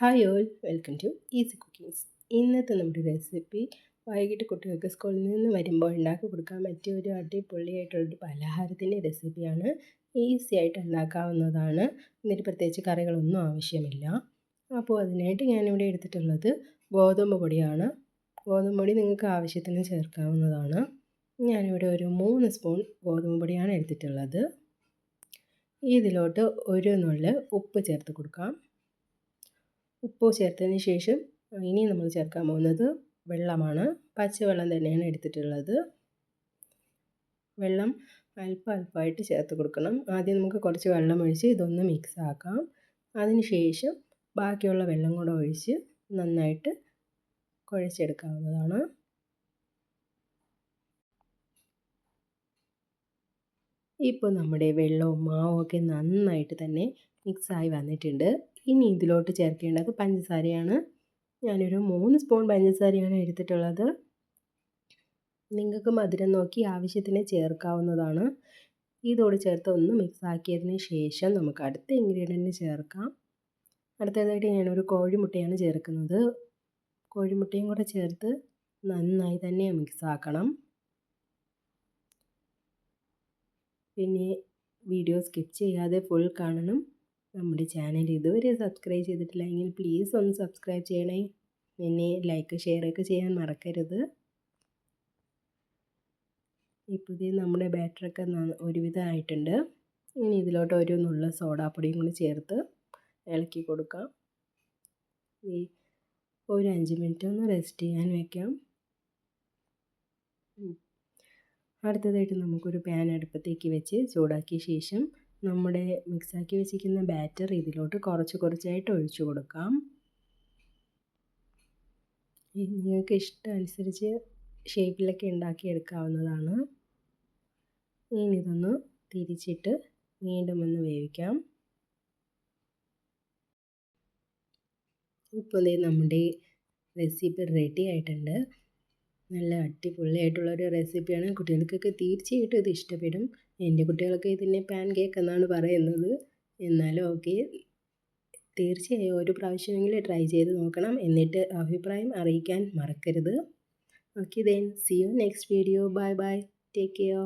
Hi all, welcome to easy cookings. ഇന്നത്തെ നമ്മുടെ recipe വൈകിട്ട് കുട്ടികൾക്ക് സ്കൂളിൽ നിന്ന് വരുമ്പോൾ ഉണ്ടാക്കി കൊടുക്കാൻ പറ്റിയ ഒരു അടിപൊളിയായിട്ടുള്ളൊരു പലഹാരത്തിൻ്റെ റെസിപ്പിയാണ്. ഈസി ആയിട്ട് ഉണ്ടാക്കാവുന്നതാണ്. ഇതിന് പ്രത്യേകിച്ച് കറികളൊന്നും ആവശ്യമില്ല. അപ്പോൾ അതിനായിട്ട് ഞാനിവിടെ എടുത്തിട്ടുള്ളത് ഗോതമ്പ് പൊടിയാണ്. ഗോതമ്പ് പൊടി നിങ്ങൾക്ക് ആവശ്യത്തിന് ചേർക്കാവുന്നതാണ്. ഞാനിവിടെ ഒരു 3 സ്പൂൺ ഗോതമ്പ് പൊടിയാണ് എടുത്തിട്ടുള്ളത്. ഇതിലോട്ട് ഒരു നുള്ള് ഉപ്പ് ചേർത്ത് കൊടുക്കാം. ഉപ്പ് ചേർത്തതിന് ശേഷം ഇനി നമ്മൾ ചേർക്കാൻ പോകുന്നത് വെള്ളമാണ്. പച്ചവെള്ളം തന്നെയാണ് എടുത്തിട്ടുള്ളത്. വെള്ളം അല്പമായിട്ട് ചേർത്ത് കൊടുക്കണം. ആദ്യം നമുക്ക് കുറച്ച് വെള്ളം ഒഴിച്ച് ഇതൊന്ന് മിക്സ് ആക്കാം. അതിനുശേഷം ബാക്കിയുള്ള വെള്ളം കൂടെ ഒഴിച്ച് നന്നായിട്ട് കുഴച്ചെടുക്കാവുന്നതാണ്. ഇപ്പോൾ നമ്മുടെ വെള്ളവും മാവും ഒക്കെ നന്നായിട്ട് തന്നെ മിക്സായി വന്നിട്ടുണ്ട്. ഇനി ഇതിലോട്ട് ചേർക്കേണ്ടത് പഞ്ചസാരയാണ്. ഞാനൊരു 3 സ്പൂൺ പഞ്ചസാരയാണ് എടുത്തിട്ടുള്ളത്. നിങ്ങൾക്ക് മധുരം നോക്കി ആവശ്യത്തിന് ചേർക്കാവുന്നതാണ്. ഇതോട് ചേർത്ത് ഒന്ന് മിക്സ് ആക്കിയതിന് ശേഷം നമുക്ക് അടുത്ത ഇൻഗ്രീഡിയൻറ്റ് ചേർക്കാം. അടുത്തതായിട്ട് ഞാനൊരു കോഴിമുട്ടയാണ് ചേർക്കുന്നത്. കോഴിമുട്ടയും കൂടെ ചേർത്ത് നന്നായി തന്നെ മിക്സ് ആക്കണം. പിന്നെ വീഡിയോ സ്കിപ്പ് ചെയ്യാതെ ഫുൾ കാണണം. നമ്മുടെ ചാനൽ ഇതുവരെ സബ്സ്ക്രൈബ് ചെയ്തിട്ടില്ലെങ്കിൽ പ്ലീസ് ഒന്ന് സബ്സ്ക്രൈബ് ചെയ്യണേ. പിന്നെ ലൈക്ക് ഷെയറൊക്കെ ചെയ്യാൻ മറക്കരുത്. ഇപ്പോൾ നമ്മുടെ ബാറ്ററൊക്കെ ഒരുവിധം ആയിട്ടുണ്ട്. ഇനി ഇതിലോട്ട് ഒരു നുള്ള സോഡാപ്പൊടിയും കൂടി ചേർത്ത് ഇളക്കി കൊടുക്കാം. ഒരു 5 മിനിറ്റ് ഒന്ന് റെസ്റ്റ് ചെയ്യാൻ വയ്ക്കാം. അടുത്തതായിട്ട് നമുക്കൊരു പാൻ അടുപ്പത്തേക്ക് വെച്ച് ചൂടാക്കിയ ശേഷം നമ്മുടെ മിക്സാക്കി വെച്ചിരിക്കുന്ന ബാറ്റർ ഇതിലോട്ട് കുറച്ചായിട്ട് ഒഴിച്ചു കൊടുക്കാം. നിങ്ങൾക്ക് ഇഷ്ടമനുസരിച്ച് ഷേപ്പിലൊക്കെ ഉണ്ടാക്കിയെടുക്കാവുന്നതാണ്. ഇനി ഇതൊന്ന് തിരിച്ചിട്ട് വീണ്ടും ഒന്ന് വേവിക്കാം. ഇപ്പോൾ നമ്മുടെ റെസിപ്പി റെഡി ആയിട്ടുണ്ട്. നല്ല അടിപൊളിയായിട്ടുള്ളൊരു റെസിപ്പിയാണ്. കുട്ടികൾക്കൊക്കെ തീർച്ചയായിട്ടും ഇത് ഇഷ്ടപ്പെടും. എൻ്റെ കുട്ടികളൊക്കെ ഇതിനെ പാൻ കേക്ക് എന്നാണ് പറയുന്നത്. എന്നാലും ഓക്കെ, തീർച്ചയായും ഒരു പ്രാവശ്യമെങ്കിലും ട്രൈ ചെയ്ത് നോക്കണം. എന്നിട്ട് അഭിപ്രായം അറിയിക്കാൻ മറക്കരുത്. Okay then, see you next video. Bye bye, take care.